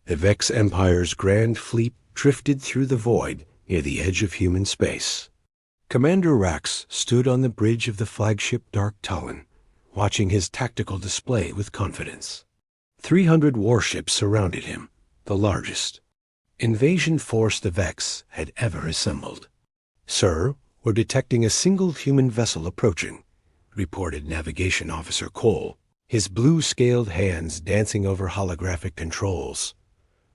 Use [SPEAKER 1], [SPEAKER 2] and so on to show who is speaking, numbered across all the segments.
[SPEAKER 1] The Vex Empire's grand fleet drifted through the void near the edge of human space. Commander Rax stood on the bridge of the flagship Dark Talon, watching his tactical display with confidence. 300 warships surrounded him, the largest invasion force the Vex had ever assembled. "Sir, we're detecting a single human vessel approaching," reported Navigation Officer Cole, his blue-scaled hands dancing over holographic controls.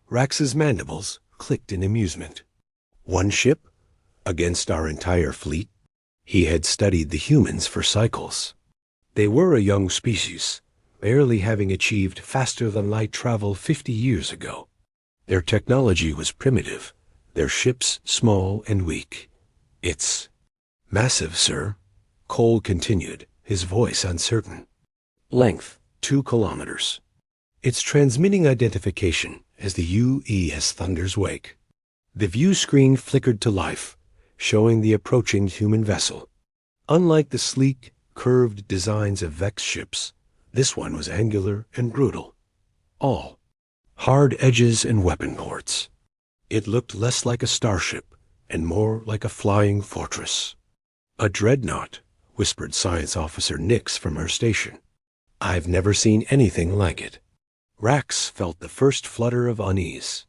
[SPEAKER 1] Rax's mandibles clicked in amusement. One ship? Against our entire fleet? He had studied the humans for cycles. They were a young species, barely having achieved faster-than-light travel 50 years ago. Their technology was primitive, their ships small and weak. "It's massive, sir," Cole continued, his voice uncertain. "Length, 2 kilometers. It's transmitting identification as the UES Thunder's Wake." The view screen flickered to life, showing the approaching human vessel. Unlike the sleek, curved designs of Vex ships, this one was angular and brutal. All hard edges and weapon ports. It looked less like a starship and more like a flying fortress. "A Dreadnought," whispered Science Officer Nix from her station. "I've never seen anything like it." Rax felt the first flutter of unease.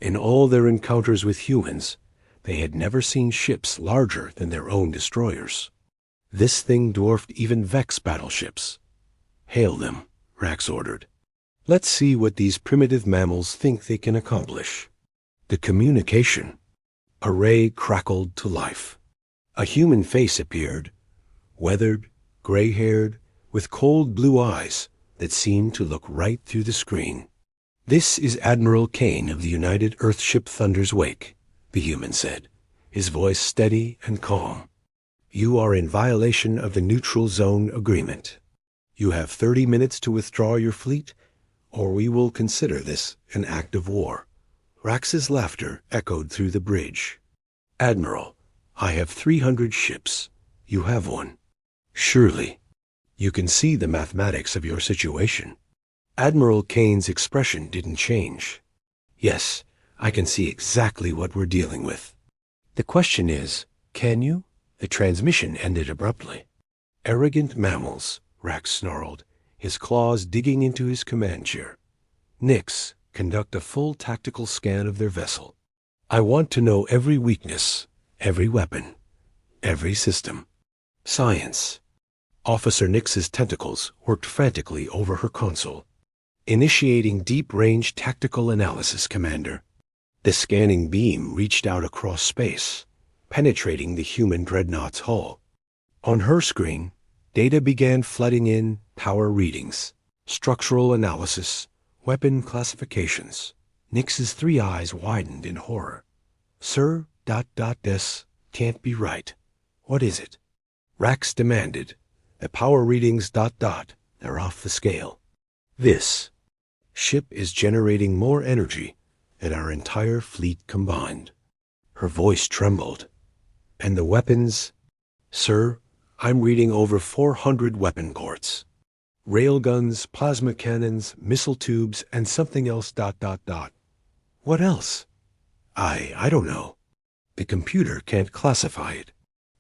[SPEAKER 1] In all their encounters with humans, they had never seen ships larger than their own destroyers. This thing dwarfed even Vex battleships. "Hail them," Rax ordered. "Let's see what these primitive mammals think they can accomplish." The communication array crackled to life. A human face appeared, weathered, gray-haired, with cold blue eyes that seemed to look right through the screen. "This is Admiral Kane of the United Earthship Thunder's Wake," the human said, his voice steady and calm. "You are in violation of the Neutral Zone Agreement. You have 30 minutes to withdraw your fleet, or we will consider this an act of war." Rax's laughter echoed through the bridge. "Admiral, I have 300 ships. You have one. Surely you can see the mathematics of your situation." Admiral Kane's expression didn't change. "Yes, I can see exactly what we're dealing with. The question is, can you?" The transmission ended abruptly. "Arrogant mammals," Rax snarled, his claws digging into his command chair. "Nix, conduct a full tactical scan of their vessel. I want to know every weakness, every weapon, every system." "Science." Officer Nix's tentacles worked frantically over her console. "Initiating deep-range tactical analysis, Commander." The scanning beam reached out across space, penetrating the human Dreadnought's hull. On her screen, data began flooding in: power readings, structural analysis, weapon classifications. Nix's 3 eyes widened in horror. "Sir, this can't be right. What is it?" Rax demanded. "The power readings, they're off the scale. This ship is generating more energy than our entire fleet combined." Her voice trembled. "And the weapons?" "Sir, I'm reading over 400 weapon ports. Railguns, plasma cannons, missile tubes, and something else, What else?" I don't know. The computer can't classify it.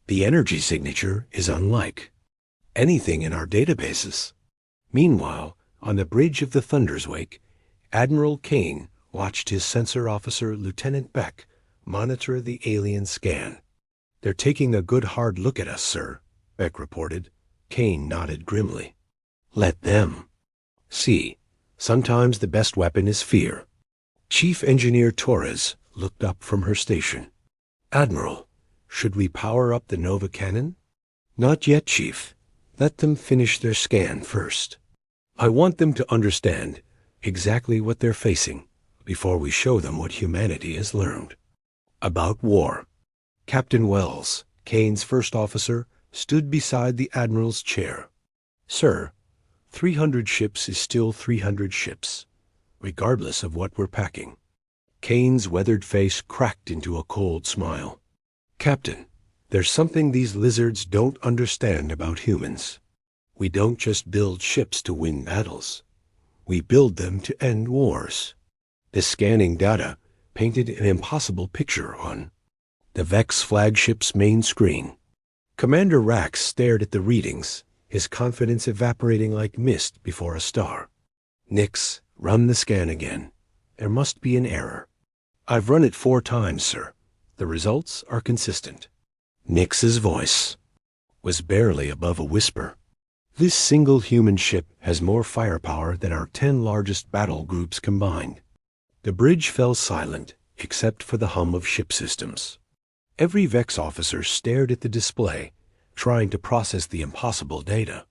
[SPEAKER 1] The energy signature is unlike anything in our databases." Meanwhile, on the bridge of the Thunder's Wake, Admiral Kane watched his sensor officer, Lieutenant Beck, monitor the alien scan. "They're taking a good hard look at us, sir," Beck reported. Kane nodded grimly. "Let them. See, sometimes the best weapon is fear." Chief Engineer Torres looked up from her station. "Admiral, should we power up the Nova cannon?" "Not yet, Chief. Let them finish their scan first. I want them to understand exactly what they're facing before we show them what humanity has learned about war." Captain Wells, Kane's first officer, stood beside the Admiral's chair. "Sir, 300 ships is still 300 ships, regardless of what we're packing." Kane's weathered face cracked into a cold smile. "Captain, there's something these lizards don't understand about humans. We don't just build ships to win battles. We build them to end wars." The scanning data painted an impossible picture on the Vex flagship's main screen. Commander Rax stared at the readings, his confidence evaporating like mist before a star. Nix, run the scan again. There must be an error. I've run it 4 times, sir. The results are consistent. Nix's voice was barely above a whisper. This single human ship has more firepower than our 10 largest battle groups combined. The bridge fell silent, except for the hum of ship systems. Every Vex officer stared at the display, trying to process the impossible data.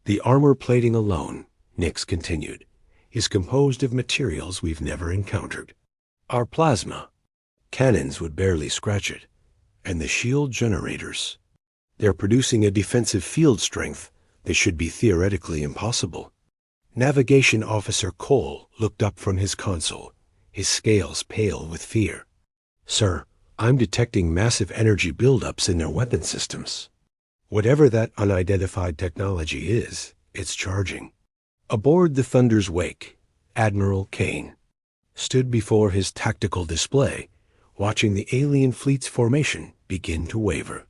[SPEAKER 1] The armor plating alone, Nix continued, is composed of materials we've never encountered. Our plasma cannons would barely scratch it, and the shield generators. They're producing a defensive field strength that should be theoretically impossible. Navigation Officer Cole looked up from his console, his scales pale with fear. Sir, I'm detecting massive energy buildups in their weapon systems. Whatever that unidentified technology is, it's charging. Aboard the Thunder's wake, Admiral Kane stood before his tactical display, watching the alien fleet's formation begin to waver.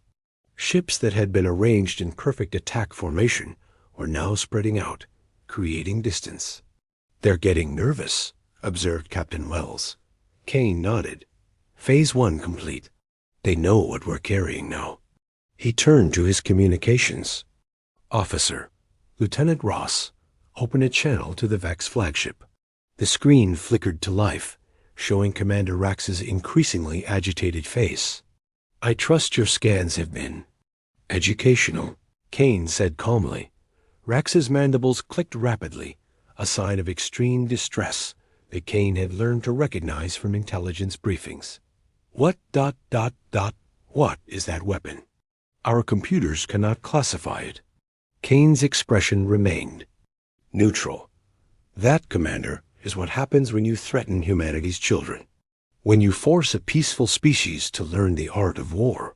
[SPEAKER 1] Ships that had been arranged in perfect attack formation were now spreading out, creating distance. They're getting nervous, observed Captain Wells. Kane nodded. Phase 1 complete. They know what we're carrying now. He turned to his communications. Officer, Lieutenant Ross, open a channel to the Vex flagship. The screen flickered to life, showing Commander Rax's increasingly agitated face. I trust your scans have been educational, Kane said calmly. Rax's mandibles clicked rapidly, a sign of extreme distress that Kane had learned to recognize from intelligence briefings. What is that weapon? Our computers cannot classify it. Kane's expression remained neutral. That, Commander, is what happens when you threaten humanity's children. When you force a peaceful species to learn the art of war.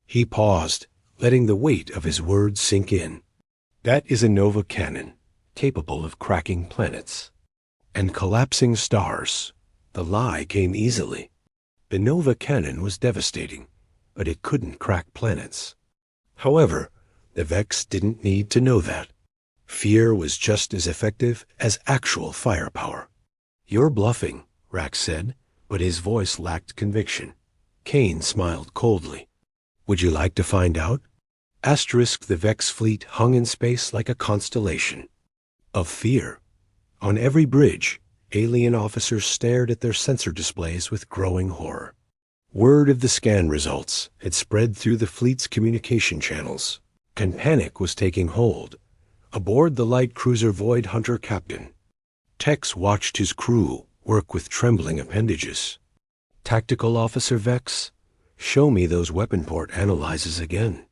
[SPEAKER 1] He paused, letting the weight of his words sink in. That is a Nova cannon, capable of cracking planets and collapsing stars. The lie came easily. The Nova cannon was devastating, but it couldn't crack planets. However, the Vex didn't need to know that. Fear was just as effective as actual firepower. You're bluffing, Rax said, but his voice lacked conviction. Kane smiled coldly. Would you like to find out? The Vex fleet hung in space like a constellation of fear. On every bridge, alien officers stared at their sensor displays with growing horror. Word of the scan results had spread through the fleet's communication channels, and panic was taking hold. Aboard the light cruiser Void Hunter Captain, Tex watched his crew work with trembling appendages. Tactical Officer Vex, show me those weapon port analyzers again.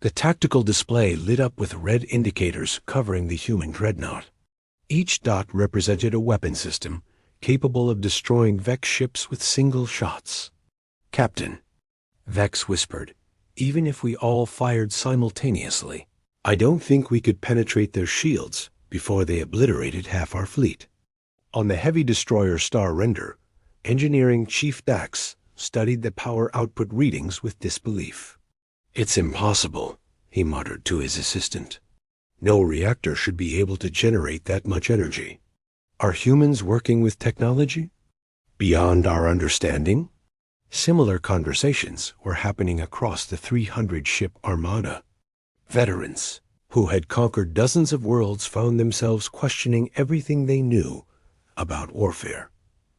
[SPEAKER 1] The tactical display lit up with red indicators covering the human Dreadnought. Each dot represented a weapon system capable of destroying Vex ships with single shots. Captain, Vex whispered, even if we all fired simultaneously, I don't think we could penetrate their shields before they obliterated half our fleet. On the heavy destroyer Star Render, Engineering Chief Dax studied the power output readings with disbelief. It's impossible, he muttered to his assistant. No reactor should be able to generate that much energy. Are humans working with technology beyond our understanding? Similar conversations were happening across the 300-ship armada. Veterans who had conquered dozens of worlds found themselves questioning everything they knew about warfare.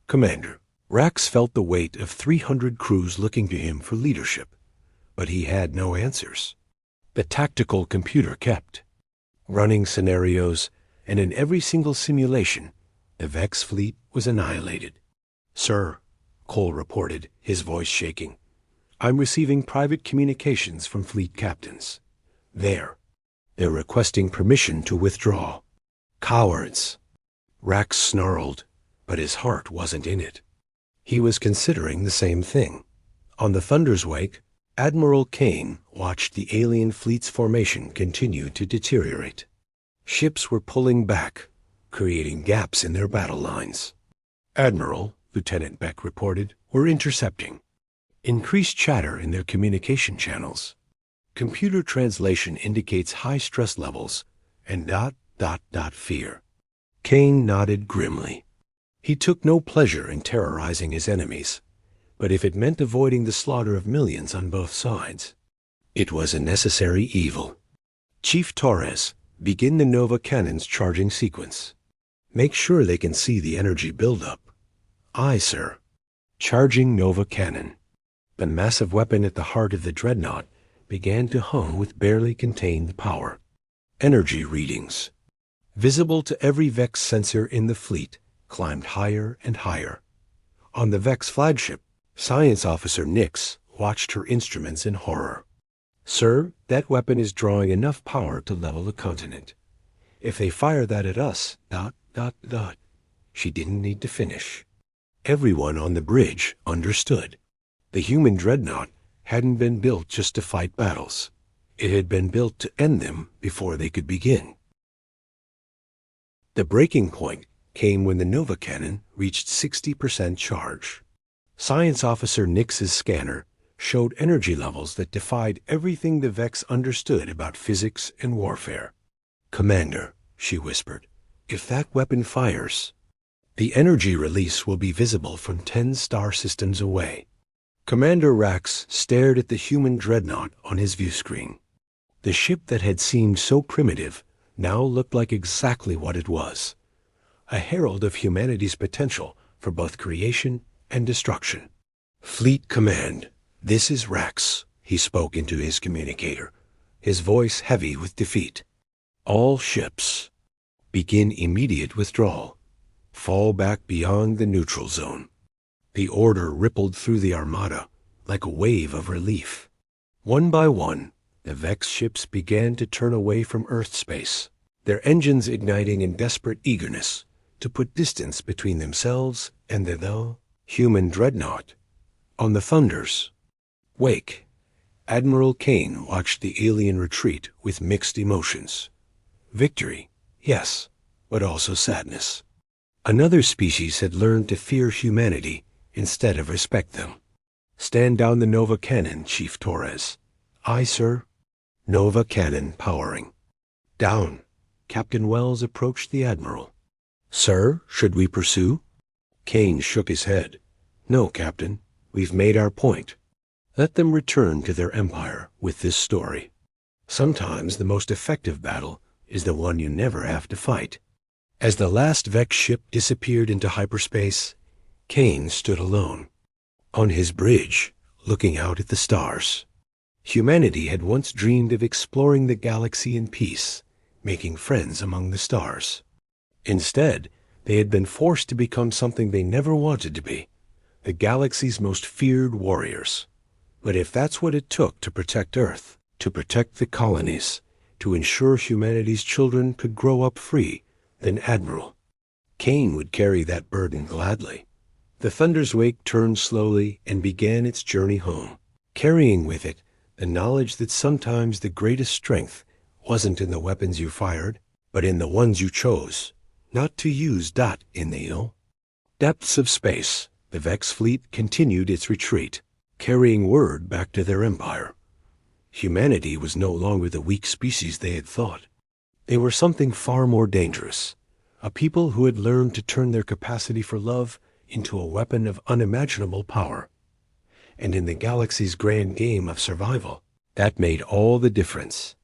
[SPEAKER 1] Commander, Rax felt the weight of 300 crews looking to him for leadership, but he had no answers. The tactical computer kept running scenarios, and in every single simulation, the Vex fleet was annihilated. Sir, Cole reported, his voice shaking, I'm receiving private communications from fleet captains. They're requesting permission to withdraw. Cowards. Rax snarled, but his heart wasn't in it. He was considering the same thing. On the Thunder's wake, Admiral Kane watched the alien fleet's formation continue to deteriorate. Ships were pulling back, creating gaps in their battle lines. Admiral, Lieutenant Beck reported, were intercepting. Increased chatter in their communication channels. Computer translation indicates high stress levels and ... fear. Kane nodded grimly. He took no pleasure in terrorizing his enemies, but if it meant avoiding the slaughter of millions on both sides, it was a necessary evil. Chief Torres, begin the Nova Cannon's charging sequence. Make sure they can see the energy buildup. Aye, sir. Charging Nova Cannon. The massive weapon at the heart of the Dreadnought began to hum with barely contained power. Energy readings, visible to every Vex sensor in the fleet, climbed higher and higher. On the Vex flagship, Science Officer Nix watched her instruments in horror. Sir, that weapon is drawing enough power to level a continent. If they fire that at us, ... She didn't need to finish. Everyone on the bridge understood. The human Dreadnought hadn't been built just to fight battles. It had been built to end them before they could begin. The breaking point came when the Nova Cannon reached 60% charge. Science Officer Nix's scanner showed energy levels that defied everything the Vex understood about physics and warfare. Commander, she whispered, if that weapon fires, the energy release will be visible from 10 star systems away. Commander Rax stared at the human Dreadnought on his view screen. The ship that had seemed so primitive now looked like exactly what it was, a herald of humanity's potential for both creation and destruction. Fleet Command, this is Rax, he spoke into his communicator, his voice heavy with defeat. All ships, begin immediate withdrawal. Fall back beyond the neutral zone. The order rippled through the armada like a wave of relief. One by one, the Vex ships began to turn away from Earth space, their engines igniting in desperate eagerness to put distance between themselves and the human Dreadnought. On the Thunder's wake, Admiral Kane watched the alien retreat with mixed emotions. Victory, yes, but also sadness. Another species had learned to fear humanity instead of respect them. Stand down the Nova Cannon, Chief Torres. Aye, sir. Nova Cannon powering. Down. Captain Wells approached the Admiral. Sir, should we pursue? Kane shook his head. No, Captain. We've made our point. Let them return to their empire with this story. Sometimes the most effective battle is the one you never have to fight. As the last Vex ship disappeared into hyperspace, Kane stood alone. On his bridge, looking out at the stars. Humanity had once dreamed of exploring the galaxy in peace, making friends among the stars. Instead, they had been forced to become something they never wanted to be, the galaxy's most feared warriors. But if that's what it took to protect Earth, to protect the colonies, to ensure humanity's children could grow up free, then Admiral Kane would carry that burden gladly. The Thunder's wake turned slowly and began its journey home, carrying with it the knowledge that sometimes the greatest strength wasn't in the weapons you fired, but in the ones you chose not to use. In the depths of space, the Vex fleet continued its retreat, carrying word back to their empire. Humanity was no longer the weak species they had thought. They were something far more dangerous, a people who had learned to turn their capacity for love into a weapon of unimaginable power. And in the galaxy's grand game of survival, that made all the difference.